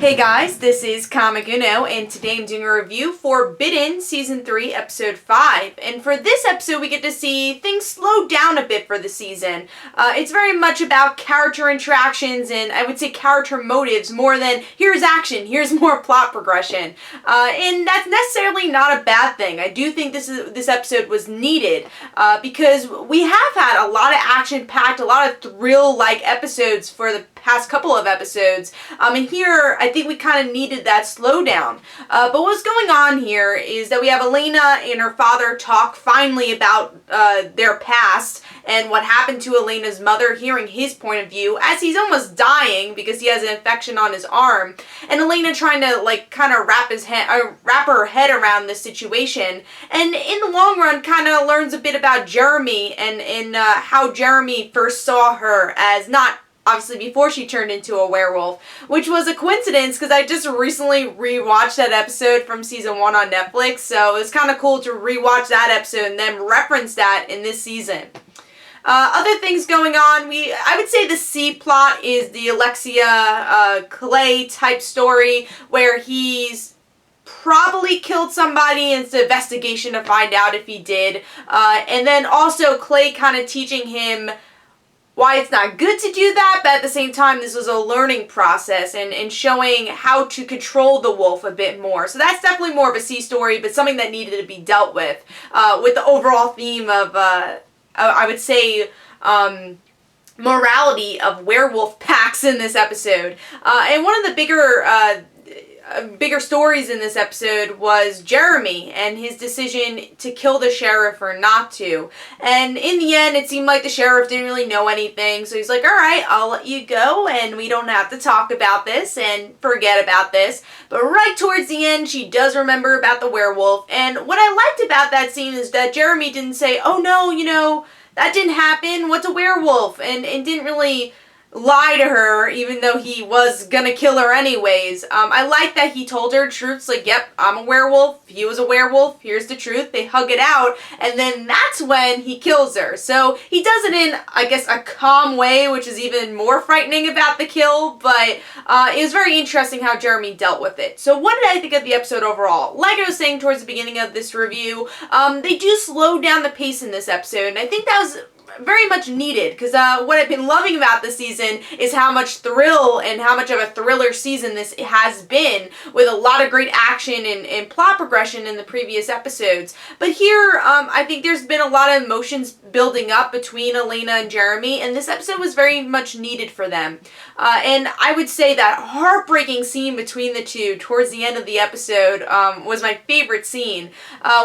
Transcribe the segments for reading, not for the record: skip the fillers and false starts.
Hey guys, this is Comic Uno, and today I'm doing a review for Bitten Season 3, Episode 5. And for this episode, we get to see things slow down a bit for the season. It's very much about character interactions and I would say character motives more than here's action, here's more plot progression. And that's necessarily not a bad thing. I do think this episode was needed because we have had a lot of action-packed, a lot of thrill-like episodes for the past couple of episodes. And here, I think we kind of needed that slowdown. But what's going on here is that we have Elena and her father talk finally about their past and what happened to Elena's mother, hearing his point of view as he's almost dying because he has an infection on his arm. And Elena trying to kind of wrap her head around this situation. And in the long run, kind of learns a bit about Jeremy and how Jeremy first saw her as not obviously before she turned into a werewolf, which was a coincidence because I just recently rewatched that episode from season 1 on Netflix, so it was kind of cool to rewatch that episode and then reference that in this season. Other things going on, I would say the C plot is the Alexia Clay type story where he's probably killed somebody and it's an investigation to find out if he did. And then also Clay kind of teaching him why it's not good to do that, but at the same time this was a learning process and showing how to control the wolf a bit more. So that's definitely more of a C story, but something that needed to be dealt with the overall theme of, I would say, morality of werewolf packs in this episode. And one of the bigger stories in this episode was Jeremy and his decision to kill the sheriff or not to. And in the end, it seemed like the sheriff didn't really know anything, so he's like, alright, I'll let you go and we don't have to talk about this and forget about this. But right towards the end, she does remember about the werewolf, and what I liked about that scene is that Jeremy didn't say, oh no, that didn't happen, what's a werewolf? And didn't really lie to her, even though he was gonna kill her anyways. I like that he told her truths, like, yep, I'm a werewolf, he was a werewolf, here's the truth, they hug it out, and then that's when he kills her. So he does it in, I guess, a calm way, which is even more frightening about the kill, but it was very interesting how Jeremy dealt with it. So what did I think of the episode overall? Like I was saying towards the beginning of this review, they do slow down the pace in this episode, and I think that was very much needed, because what I've been loving about this season is how much thrill and how much of a thriller season this has been, with a lot of great action and plot progression in the previous episodes. But here, I think there's been a lot of emotions building up between Elena and Jeremy, and this episode was very much needed for them. And I would say that heartbreaking scene between the two towards the end of the episode was my favorite scene,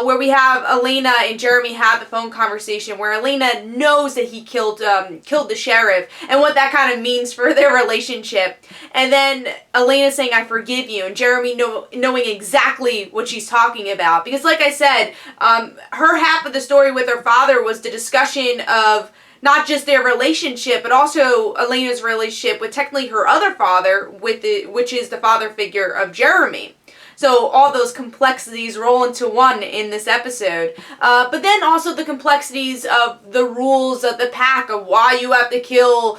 where we have Elena and Jeremy have the phone conversation where Elena knows that he killed the sheriff and what that kind of means for their relationship. And then Elena saying, I forgive you, and Jeremy knowing exactly what she's talking about. Because like I said, her half of the story with her father was the discussion of not just their relationship, but also Elena's relationship with technically her other father, which is the father figure of Jeremy. So all those complexities roll into one in this episode. But then also the complexities of the rules of the pack, of why you have to kill,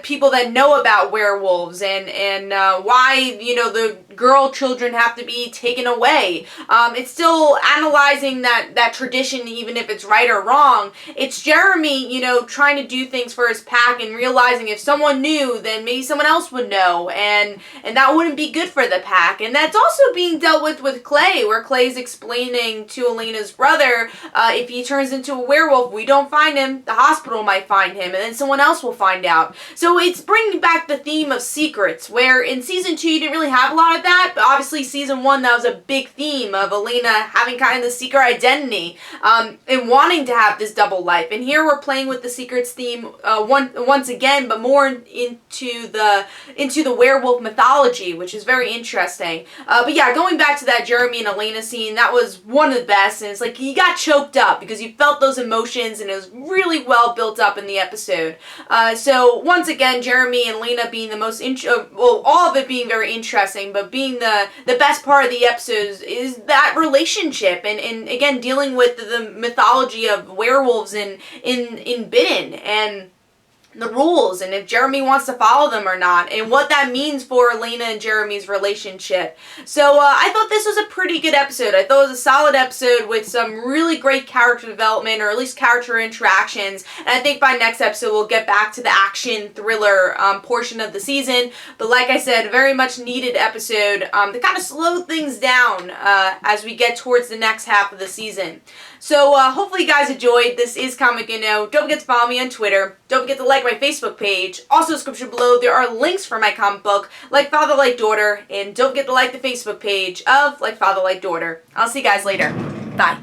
people that know about werewolves, and why, the girl children have to be taken away. It's still analyzing that tradition, even if it's right or wrong. It's Jeremy, trying to do things for his pack and realizing if someone knew, then maybe someone else would know, and that wouldn't be good for the pack. And that's also being dealt with Clay, where Clay's explaining to Elena's brother, if he turns into a werewolf, we don't find him, the hospital might find him, and then someone else will find out. So it's bringing back the theme of secrets, where in season 2 you didn't really have a lot of that, but obviously season 1 that was a big theme of Elena having kind of the secret identity, and wanting to have this double life. And here we're playing with the secrets theme once again, but more into the werewolf mythology, which is very interesting. But yeah, going back to that Jeremy and Elena scene, that was one of the best, and it's like you got choked up because you felt those emotions, and it was really well built up in the episode. So once again, Jeremy and Elena being the most all of it being very interesting, but being the best part of the episode is that relationship, and again dealing with the mythology of werewolves in Bitten. And the rules and if Jeremy wants to follow them or not, and what that means for Elena and Jeremy's relationship. So I thought this was a pretty good episode. I thought it was a solid episode with some really great character development, or at least character interactions, and I think by next episode we'll get back to the action thriller portion of the season. But like I said, very much needed episode to kind of slow things down as we get towards the next half of the season. So hopefully you guys enjoyed. This is Comic Don't forget to follow me on Twitter. Don't forget to like my Facebook page. Also, description below, there are links for my comic book, Like Father, Like Daughter. And don't forget to like the Facebook page of Like Father, Like Daughter. I'll see you guys later. Bye.